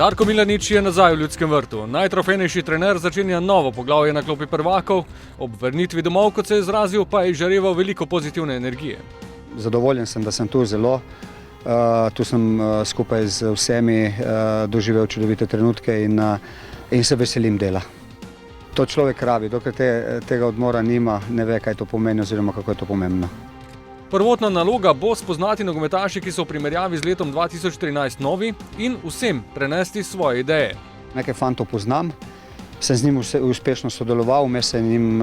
Darko Milanič je nazaj v Ljudskem vrtu. Najtrofejnejši trener začenja novo poglavje na klopi prvakov. Ob vrnitvi domov, kot se je izrazil, pa je izžareval veliko pozitivne energije. Zadovoljen sem, da sem tu zelo. Tu sem skupaj z vsemi doživel čudovite trenutke in se veselim dela. To človek rabi, dokler tega odmora nima, ne ve, kaj to pomeni oziroma kako je to pomembno. Prvotna naloga bo spoznati nogometaše, ki so v primerjavi z letom 2013 novi, in vsem prenesti svoje ideje. Nekaj fantov poznam, sem z njim uspešno sodeloval, vmes se je njim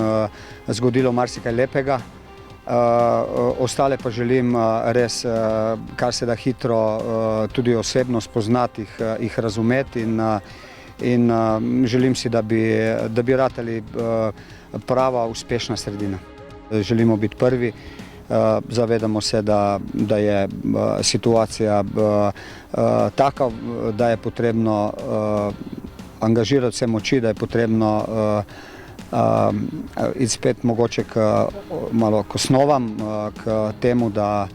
zgodilo marsikaj lepega. Ostale pa želim res, kar se da hitro, tudi osebno spoznati, jih razumeti in želim si, da bi ratali prava uspešna sredina. Želimo biti prvi. Zavedamo se, da je situacija taka, da je potrebno angažirati vse moči, da je potrebno iti spet mogoče malo k osnovam, k temu, da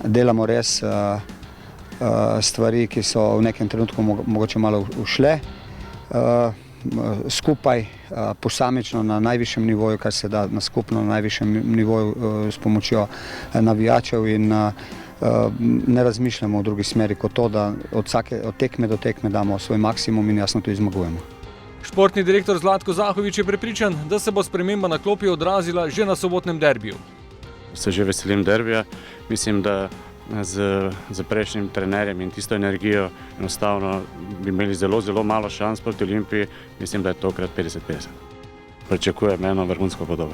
delamo res stvari, ki so v nekem trenutku mogoče malo ušle. Skupaj, posamično na najvišjem nivoju, kar se da na skupno na najvišjem nivoju s pomočjo navijačev in ne razmišljamo v drugi smeri kot to, da od tekme do tekme damo svoj maksimum in jasno tudi zmagujemo. Športni direktor Zlatko Zahovič je prepričan, da se bo sprememba na klopi odrazila že na sobotnem derbiju. Se že veselim derbija, mislim, da z prejšnjim trenerjem in tisto energijo enostavno bi imeli zelo malo šans proti Olimpiji, mislim, da je tokrat 50-50. Pričakujem eno vrhunsko podobo.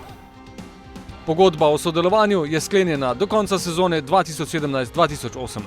Pogodba o sodelovanju je sklenjena do konca sezone 2017-2018.